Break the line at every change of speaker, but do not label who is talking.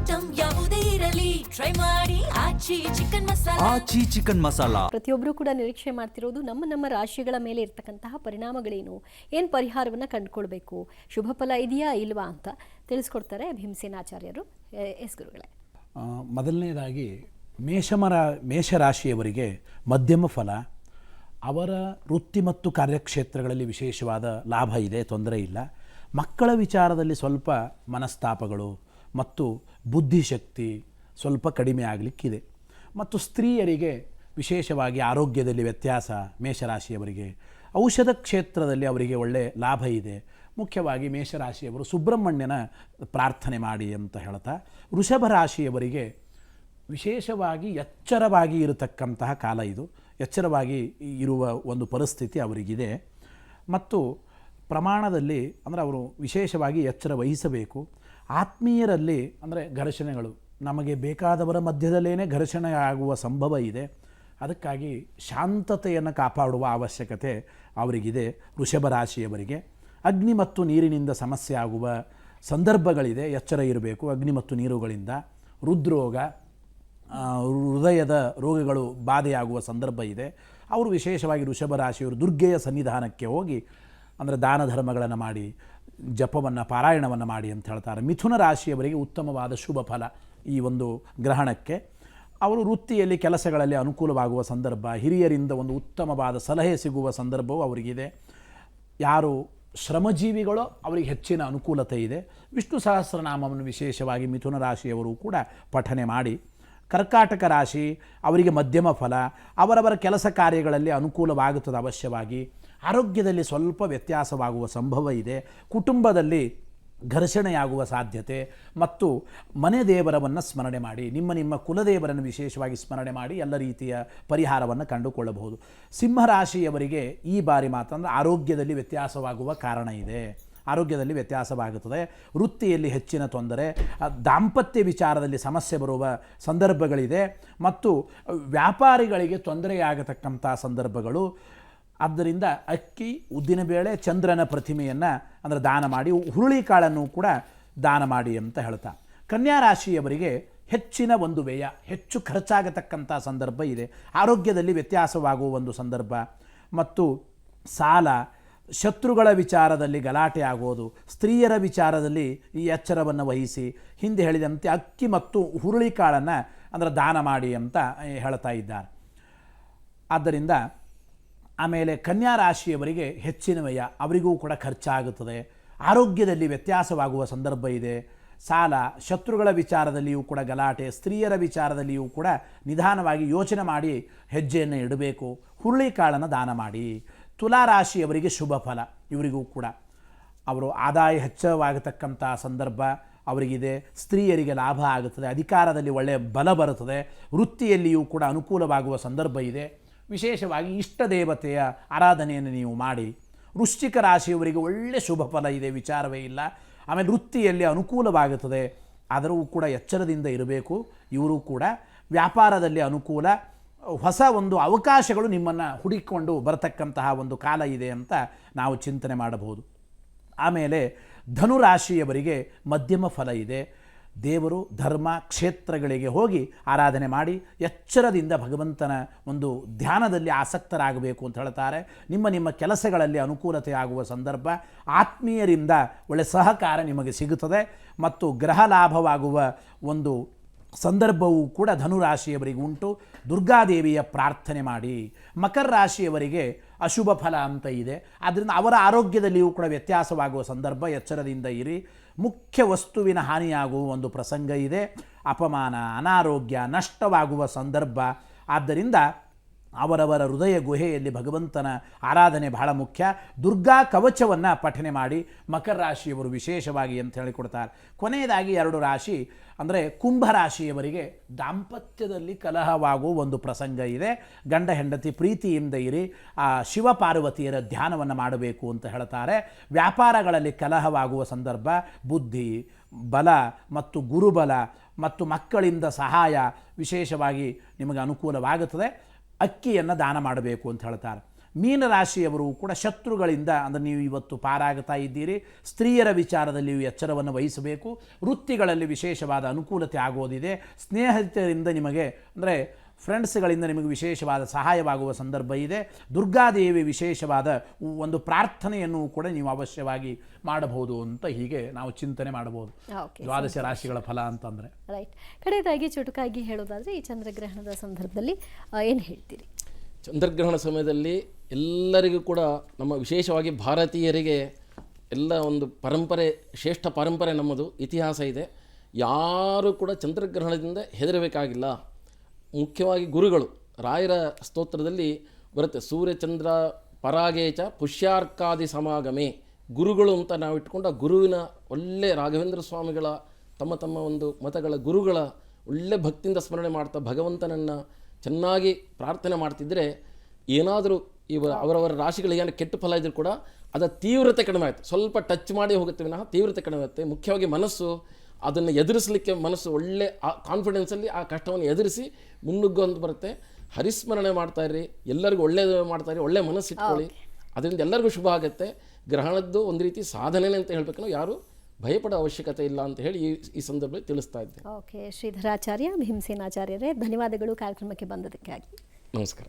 Item ಯಾವುದೇ ಇರಲಿ try ಮಾಡಿ ಆಚಿ ಚಿಕನ್ ಮಸಾಲಾ.
ಪ್ರತಿಯೊಬ್ಬರು ಕೂಡ ನಿರೀಕ್ಷೆ ಮಾಡ್ತಿರೋದು ನಮ್ಮ ರಾಶಿಗಳ ಮೇಲೆ ಇರ್ತಕ್ಕಂತಹ ಪರಿಣಾಮಗಳೇನು, ಏನು ಪರಿಹಾರವನ್ನು ಕಂಡುಕೊಳ್ಬೇಕು, ಶುಭ ಫಲ ಇದೆಯಾ ಇಲ್ವಾ ಅಂತ ತಿಳಿಸ್ಕೊಡ್ತಾರೆ ಭೀಮಸೇನಾಚಾರ್ಯರು. ಎಸ್ ಗುರುಗಳೇ,
ಮೊದಲನೇದಾಗಿ ಮೇಷರಾಶಿಯವರಿಗೆ ಮಧ್ಯಮ ಫಲ. ಅವರ ವೃತ್ತಿ ಮತ್ತು ಕಾರ್ಯಕ್ಷೇತ್ರಗಳಲ್ಲಿ ವಿಶೇಷವಾದ ಲಾಭ ಇದೆ, ತೊಂದರೆ ಇಲ್ಲ. ಮಕ್ಕಳ ವಿಚಾರದಲ್ಲಿ ಸ್ವಲ್ಪ ಮನಸ್ತಾಪಗಳು ಮತ್ತು ಬುದ್ಧಿಶಕ್ತಿ ಸ್ವಲ್ಪ ಕಡಿಮೆ ಆಗಲಿಕ್ಕಿದೆ. ಮತ್ತು ಸ್ತ್ರೀಯರಿಗೆ ವಿಶೇಷವಾಗಿ ಆರೋಗ್ಯದಲ್ಲಿ ವ್ಯತ್ಯಾಸ. ಮೇಷರಾಶಿಯವರಿಗೆ ಔಷಧ ಕ್ಷೇತ್ರದಲ್ಲಿ ಅವರಿಗೆ ಒಳ್ಳೆಯ ಲಾಭ ಇದೆ. ಮುಖ್ಯವಾಗಿ ಮೇಷರಾಶಿಯವರು ಸುಬ್ರಹ್ಮಣ್ಯನ ಪ್ರಾರ್ಥನೆ ಮಾಡಿ ಅಂತ ಹೇಳ್ತಾ, ವೃಷಭ ರಾಶಿಯವರಿಗೆ ವಿಶೇಷವಾಗಿ ಎಚ್ಚರವಾಗಿ ಇರತಕ್ಕಂತಹ ಕಾಲ ಇದು. ಎಚ್ಚರವಾಗಿ ಇರುವ ಒಂದು ಪರಿಸ್ಥಿತಿ ಅವರಿಗಿದೆ. ಮತ್ತು ಪ್ರಮಾಣದಲ್ಲಿ ಅಂದರೆ ಅವರು ವಿಶೇಷವಾಗಿ ಎಚ್ಚರ ವಹಿಸಬೇಕು. ಆತ್ಮೀಯರಲ್ಲಿ ಅಂದರೆ ಘರ್ಷಣೆಗಳು, ನಮಗೆ ಬೇಕಾದವರ ಮಧ್ಯದಲ್ಲೇ ಘರ್ಷಣೆ ಆಗುವ ಸಂಭವ ಇದೆ. ಅದಕ್ಕಾಗಿ ಶಾಂತತೆಯನ್ನು ಕಾಪಾಡುವ ಅವಶ್ಯಕತೆ ಅವರಿಗಿದೆ. ವೃಷಭ ರಾಶಿಯವರಿಗೆ ಅಗ್ನಿ ಮತ್ತು ನೀರಿನಿಂದ ಸಮಸ್ಯೆ ಆಗುವ ಸಂದರ್ಭಗಳಿದೆ, ಎಚ್ಚರ ಇರಬೇಕು. ಅಗ್ನಿ ಮತ್ತು ನೀರುಗಳಿಂದ ಹೃದ್ರೋಗ, ಹೃದಯದ ರೋಗಗಳು ಬಾಧೆಯಾಗುವ ಸಂದರ್ಭ ಇದೆ. ಅವರು ವಿಶೇಷವಾಗಿ ವೃಷಭ ರಾಶಿಯವರು ದುರ್ಗೆಯ ಸನ್ನಿಧಾನಕ್ಕೆ ಹೋಗಿ ಅಂದರೆ ದಾನ ಧರ್ಮಗಳನ್ನು ಮಾಡಿ, ಜಪವನ್ನು ಪಾರಾಯಣವನ್ನು ಮಾಡಿ ಅಂತ ಹೇಳ್ತಾರೆ. ಮಿಥುನ ರಾಶಿಯವರಿಗೆ ಉತ್ತಮವಾದ ಶುಭ ಫಲ ಈ ಒಂದು ಗ್ರಹಣಕ್ಕೆ. ಅವರು ವೃತ್ತಿಯಲ್ಲಿ ಕೆಲಸಗಳಲ್ಲಿ ಅನುಕೂಲವಾಗುವ ಸಂದರ್ಭ, ಹಿರಿಯರಿಂದ ಒಂದು ಉತ್ತಮವಾದ ಸಲಹೆ ಸಿಗುವ ಸಂದರ್ಭವೂ ಅವರಿಗಿದೆ. ಯಾರು ಶ್ರಮಜೀವಿಗಳೋ ಅವರಿಗೆ ಹೆಚ್ಚಿನ ಅನುಕೂಲತೆ ಇದೆ. ವಿಷ್ಣು ಸಹಸ್ರನಾಮವನ್ನು ವಿಶೇಷವಾಗಿ ಮಿಥುನ ರಾಶಿಯವರು ಕೂಡ ಪಠನೆ ಮಾಡಿ. ಕರ್ಕಾಟಕ ರಾಶಿ ಅವರಿಗೆ ಮಧ್ಯಮ ಫಲ. ಅವರವರ ಕೆಲಸ ಕಾರ್ಯಗಳಲ್ಲಿ ಅನುಕೂಲವಾಗುತ್ತದೆ ಅವಶ್ಯವಾಗಿ. ಆರೋಗ್ಯದಲ್ಲಿ ಸ್ವಲ್ಪ ವ್ಯತ್ಯಾಸವಾಗುವ ಸಂಭವ ಇದೆ. ಕುಟುಂಬದಲ್ಲಿ ಘರ್ಷಣೆಯಾಗುವ ಸಾಧ್ಯತೆ. ಮತ್ತು ಮನೆ ದೇವರವನ್ನು ಸ್ಮರಣೆ ಮಾಡಿ, ನಿಮ್ಮ ಕುಲದೇವರನ್ನು ವಿಶೇಷವಾಗಿ ಸ್ಮರಣೆ ಮಾಡಿ ಎಲ್ಲ ರೀತಿಯ ಪರಿಹಾರವನ್ನು ಕಂಡುಕೊಳ್ಳಬಹುದು. ಸಿಂಹರಾಶಿಯವರಿಗೆ ಈ ಬಾರಿ ಮಾತ್ರ ಅಂದರೆ ಆರೋಗ್ಯದಲ್ಲಿ ವ್ಯತ್ಯಾಸವಾಗುವ ಕಾರಣ ಇದೆ. ಆರೋಗ್ಯದಲ್ಲಿ ವ್ಯತ್ಯಾಸವಾಗುತ್ತದೆ. ವೃತ್ತಿಯಲ್ಲಿ ಹೆಚ್ಚಿನ ತೊಂದರೆ, ದಾಂಪತ್ಯ ವಿಚಾರದಲ್ಲಿ ಸಮಸ್ಯೆ ಬರುವ ಸಂದರ್ಭಗಳಿದೆ. ಮತ್ತು ವ್ಯಾಪಾರಿಗಳಿಗೆ ತೊಂದರೆಯಾಗತಕ್ಕಂಥ ಸಂದರ್ಭಗಳು. ಆದ್ದರಿಂದ ಅಕ್ಕಿ, ಉದ್ದಿನಬೇಳೆ, ಚಂದ್ರನ ಪ್ರತಿಮೆಯನ್ನು ಅಂದರೆ ದಾನ ಮಾಡಿ, ಹುರುಳಿಕಾಳನ್ನು ಕೂಡ ದಾನ ಮಾಡಿ ಅಂತ ಹೇಳ್ತಾ. ಕನ್ಯಾ ರಾಶಿಯವರಿಗೆ ಹೆಚ್ಚಿನ ಒಂದು ವ್ಯಯ, ಹೆಚ್ಚು ಖರ್ಚಾಗತಕ್ಕಂಥ ಸಂದರ್ಭ ಇದೆ. ಆರೋಗ್ಯದಲ್ಲಿ ವ್ಯತ್ಯಾಸವಾಗುವ ಒಂದು ಸಂದರ್ಭ. ಮತ್ತು ಸಾಲ, ಶತ್ರುಗಳ ವಿಚಾರದಲ್ಲಿ ಗಲಾಟೆ ಆಗೋದು, ಸ್ತ್ರೀಯರ ವಿಚಾರದಲ್ಲಿ ಈ ಎಚ್ಚರವನ್ನು ವಹಿಸಿ, ಹಿಂದೆ ಹೇಳಿದಂತೆ ಅಕ್ಕಿ ಮತ್ತು ಹುರುಳಿಕಾಳನ್ನು ಅಂದರೆ ದಾನ ಮಾಡಿ ಅಂತ ಹೇಳ್ತಾ ಇದ್ದಾರೆ. ಆದ್ದರಿಂದ ಆಮೇಲೆ ಕನ್ಯಾ ರಾಶಿಯವರಿಗೆ ಹೆಚ್ಚಿನ ವ್ಯಯ, ಅವರಿಗೂ ಕೂಡ ಖರ್ಚಾಗುತ್ತದೆ. ಆರೋಗ್ಯದಲ್ಲಿ ವ್ಯತ್ಯಾಸವಾಗುವ ಸಂದರ್ಭ ಇದೆ. ಸಾಲ, ಶತ್ರುಗಳ ವಿಚಾರದಲ್ಲಿಯೂ ಕೂಡ ಗಲಾಟೆ, ಸ್ತ್ರೀಯರ ವಿಚಾರದಲ್ಲಿಯೂ ಕೂಡ ನಿಧಾನವಾಗಿ ಯೋಚನೆ ಮಾಡಿ ಹೆಜ್ಜೆಯನ್ನು ಇಡಬೇಕು. ಹುರುಳಿಕಾಳನ್ನು ದಾನ ಮಾಡಿ. ತುಲಾ ರಾಶಿಯವರಿಗೆ ಶುಭ ಫಲ. ಇವರಿಗೂ ಕೂಡ ಅವರು ಆದಾಯ ಹೆಚ್ಚವಾಗತಕ್ಕಂಥ ಸಂದರ್ಭ ಅವರಿಗಿದೆ. ಸ್ತ್ರೀಯರಿಗೆ ಲಾಭ ಆಗುತ್ತದೆ. ಅಧಿಕಾರದಲ್ಲಿ ಒಳ್ಳೆಯ ಬಲ ಬರುತ್ತದೆ. ವೃತ್ತಿಯಲ್ಲಿಯೂ ಕೂಡ ಅನುಕೂಲವಾಗುವ ಸಂದರ್ಭ ಇದೆ. ವಿಶೇಷವಾಗಿ ಇಷ್ಟ ದೇವತೆಯ ಆರಾಧನೆಯನ್ನು ನೀವು ಮಾಡಿ. ವೃಶ್ಚಿಕ ರಾಶಿಯವರಿಗೆ ಒಳ್ಳೆಯ ಶುಭ ಫಲ ಇದೆ, ವಿಚಾರವೇ ಇಲ್ಲ. ಆಮೇಲೆ ವೃತ್ತಿಯಲ್ಲಿ ಅನುಕೂಲವಾಗುತ್ತದೆ, ಆದರೂ ಕೂಡ ಎಚ್ಚರದಿಂದ ಇರಬೇಕು. ಇವರು ಕೂಡ ವ್ಯಾಪಾರದಲ್ಲಿ ಅನುಕೂಲ, ಹೊಸ ಒಂದು ಅವಕಾಶಗಳು ನಿಮ್ಮನ್ನು ಹುಡುಕಿಕೊಂಡು ಬರತಕ್ಕಂತಹ ಒಂದು ಕಾಲ ಇದೆ ಅಂತ ನಾವು ಚಿಂತನೆ ಮಾಡಬಹುದು. ಆಮೇಲೆ ಧನುರಾಶಿಯವರಿಗೆ ಮಧ್ಯಮ ಫಲ ಇದೆ. ದೇವರು, ಧರ್ಮ, ಕ್ಷೇತ್ರಗಳಿಗೆ ಹೋಗಿ ಆರಾಧನೆ ಮಾಡಿ ಎಚ್ಚರದಿಂದ ಭಗವಂತನ ಒಂದು ಧ್ಯಾನದಲ್ಲಿ ಆಸಕ್ತರಾಗಬೇಕು ಅಂತ ಹೇಳ್ತಾರೆ. ನಿಮ್ಮ ಕೆಲಸಗಳಲ್ಲಿ ಅನುಕೂಲತೆ ಆಗುವ ಸಂದರ್ಭ. ಆತ್ಮೀಯರಿಂದ ಒಳ್ಳೆಯ ಸಹಕಾರ ನಿಮಗೆ ಸಿಗುತ್ತದೆ. ಮತ್ತು ಗ್ರಹ ಲಾಭವಾಗುವ ಒಂದು ಸಂದರ್ಭವೂ ಕೂಡ ಧನುರಾಶಿಯವರಿಗೆ ಉಂಟು. ದುರ್ಗಾದೇವಿಯ ಪ್ರಾರ್ಥನೆ ಮಾಡಿ. ಮಕರ ರಾಶಿಯವರಿಗೆ ಅಶುಭ ಫಲ ಅಂತ ಇದೆ. ಆದ್ದರಿಂದ ಅವರ ಆರೋಗ್ಯದಲ್ಲಿಯೂ ಕೂಡ ವ್ಯತ್ಯಾಸವಾಗುವ ಸಂದರ್ಭ, ಎಚ್ಚರದಿಂದ ಇರಿ. ಮುಖ್ಯ ವಸ್ತುವಿನ ಹಾನಿಯಾಗುವ ಒಂದು ಪ್ರಸಂಗ ಇದೆ. ಅಪಮಾನ, ಅನಾರೋಗ್ಯ, ನಷ್ಟವಾಗುವ ಸಂದರ್ಭ. ಆದ್ದರಿಂದ ಅವರವರ ಹೃದಯ ಗುಹೆಯಲ್ಲಿ ಭಗವಂತನ ಆರಾಧನೆ ಬಹಳ ಮುಖ್ಯ. ದುರ್ಗಾ ಕವಚವನ್ನು ಪಠನೆ ಮಾಡಿ ಮಕರ ರಾಶಿಯವರು ವಿಶೇಷವಾಗಿ ಅಂತ ಹೇಳಿಕೊಡ್ತಾರೆ. ಕೊನೆಯದಾಗಿ 2 ರಾಶಿ ಅಂದರೆ ಕುಂಭರಾಶಿಯವರಿಗೆ ದಾಂಪತ್ಯದಲ್ಲಿ ಕಲಹವಾಗುವ ಒಂದು ಪ್ರಸಂಗ ಇದೆ. ಗಂಡ ಹೆಂಡತಿ ಪ್ರೀತಿಯಿಂದ ಇರಿ. ಶಿವಪಾರ್ವತಿಯರ ಧ್ಯಾನವನ್ನು ಮಾಡಬೇಕು ಅಂತ ಹೇಳ್ತಾರೆ. ವ್ಯಾಪಾರಗಳಲ್ಲಿ ಕಲಹವಾಗುವ ಸಂದರ್ಭ, ಬುದ್ಧಿ ಬಲ ಮತ್ತು ಗುರುಬಲ ಮತ್ತು ಮಕ್ಕಳಿಂದ ಸಹಾಯ ವಿಶೇಷವಾಗಿ ನಿಮಗೆ ಅನುಕೂಲವಾಗುತ್ತದೆ. ಅಕ್ಕಿಯನ್ನು ದಾನ ಮಾಡಬೇಕು ಅಂತ ಹೇಳ್ತಾರೆ. ಮೀನರಾಶಿಯವರು ಕೂಡ ಶತ್ರುಗಳಿಂದ ಅಂದರೆ ನೀವು ಇವತ್ತು ಪಾರಾಗ್ತಾ ಇದ್ದೀರಿ. ಸ್ತ್ರೀಯರ ವಿಚಾರದಲ್ಲಿಯೂ ಎಚ್ಚರವನ್ನು ವಹಿಸಬೇಕು. ವೃತ್ತಿಗಳಲ್ಲಿ ವಿಶೇಷವಾದ ಅನುಕೂಲತೆ ಆಗೋದಿದೆ. ಸ್ನೇಹಿತರಿಂದ ನಿಮಗೆ ಅಂದರೆ ಫ್ರೆಂಡ್ಸ್ಗಳಿಂದ ನಿಮಗೆ ವಿಶೇಷವಾದ ಸಹಾಯವಾಗುವ ಸಂದರ್ಭ ಇದೆ. ದುರ್ಗಾದೇವಿ ವಿಶೇಷವಾದ ಒಂದು ಪ್ರಾರ್ಥನೆಯನ್ನು ಕೂಡ ನೀವು ಅವಶ್ಯವಾಗಿ ಮಾಡಬಹುದು ಅಂತ ಹೀಗೆ ನಾವು ಚಿಂತನೆ ಮಾಡಬಹುದು. ದ್ವಾದಶ ರಾಶಿಗಳ ಫಲ ಅಂತಂದರೆ
ರೈಟ್. ಕಡೆಯದಾಗಿ ಚುಟುಕಾಗಿ ಹೇಳೋದಾದರೆ ಈ ಚಂದ್ರಗ್ರಹಣದ ಸಂದರ್ಭದಲ್ಲಿ ಏನು ಹೇಳ್ತೀರಿ?
ಚಂದ್ರಗ್ರಹಣ ಸಮಯದಲ್ಲಿ ಎಲ್ಲರಿಗೂ ಕೂಡ ನಮ್ಮ ವಿಶೇಷವಾಗಿ ಭಾರತೀಯರಿಗೆ ಎಲ್ಲ ಒಂದು ಪರಂಪರೆ, ಶ್ರೇಷ್ಠ ಪರಂಪರೆ ನಮ್ಮದು, ಇತಿಹಾಸ ಇದೆ. ಯಾರೂ ಕೂಡ ಚಂದ್ರಗ್ರಹಣದಿಂದ ಹೆದರಬೇಕಾಗಿಲ್ಲ. ಮುಖ್ಯವಾಗಿ ಗುರುಗಳು, ರಾಯರ ಸ್ತೋತ್ರದಲ್ಲಿ ಬರುತ್ತೆ, ಸೂರ್ಯಚಂದ್ರ ಪರಾಗೇಚ ಪುಷ್ಯಾರ್ಕಾದಿ ಸಮಾಗಮೆ. ಗುರುಗಳು ಅಂತ ನಾವು ಇಟ್ಕೊಂಡು ಆ ಗುರುವಿನ ಒಳ್ಳೆ ರಾಘವೇಂದ್ರ ಸ್ವಾಮಿಗಳ ತಮ್ಮ ತಮ್ಮ ಒಂದು ಮತಗಳ ಗುರುಗಳ ಒಳ್ಳೆ ಭಕ್ತಿಯಿಂದ ಸ್ಮರಣೆ ಮಾಡ್ತಾ ಭಗವಂತನನ್ನು ಚೆನ್ನಾಗಿ ಪ್ರಾರ್ಥನೆ ಮಾಡ್ತಿದ್ದರೆ ಏನಾದರೂ ಅವರವರ ರಾಶಿಗಳಿಗೆ ಏನು ಕೆಟ್ಟ ಫಲ ಇದ್ದರೂ ಕೂಡ ಅದರ ತೀವ್ರತೆ ಕಡಿಮೆ ಆಯಿತು. ಸ್ವಲ್ಪ ಟಚ್ ಮಾಡಿ ಹೋಗುತ್ತೆ ವಿನಃ ತೀವ್ರತೆ ಕಡಿಮೆ ಆಗುತ್ತೆ. ಮುಖ್ಯವಾಗಿ ಮನಸ್ಸು ಅದನ್ನು ಎದುರಿಸಲಿಕ್ಕೆ, ಮನಸ್ಸು ಒಳ್ಳೆ ಆ ಕಾನ್ಫಿಡೆನ್ಸಲ್ಲಿ ಆ ಕಷ್ಟವನ್ನು ಎದುರಿಸಿ ಮುನ್ನುಗ್ಗುವಂತ ಬರುತ್ತೆ. ಹರಿಸ್ಮರಣೆ ಮಾಡ್ತಾಯಿರಿ, ಎಲ್ಲರಿಗೂ ಒಳ್ಳೆಯದು ಮಾಡ್ತಾಯಿರಿ, ಒಳ್ಳೆ ಮನಸ್ಸು ಇಟ್ಕೊಳ್ಳಿ, ಅದರಿಂದ ಎಲ್ಲರಿಗೂ ಶುಭ ಆಗುತ್ತೆ. ಗ್ರಹಣದ್ದು ಒಂದು ರೀತಿ ಸಾಧನೆ ಅಂತ ಹೇಳಬೇಕು, ಯಾರು ಭಯಪಡೋ ಅವಶ್ಯಕತೆ ಇಲ್ಲ ಅಂತ ಹೇಳಿ ಈ ಸಂದರ್ಭದಲ್ಲಿ ತಿಳಿಸ್ತಾ ಇದ್ದೆ.
ಓಕೆ, ಶ್ರೀಧರಾಚಾರ್ಯ ಭೀಮಸೇನಾಚಾರ್ಯರೇ ಧನ್ಯವಾದಗಳು ಕಾರ್ಯಕ್ರಮಕ್ಕೆ ಬಂದದಕ್ಕಾಗಿ.
ನಮಸ್ಕಾರ.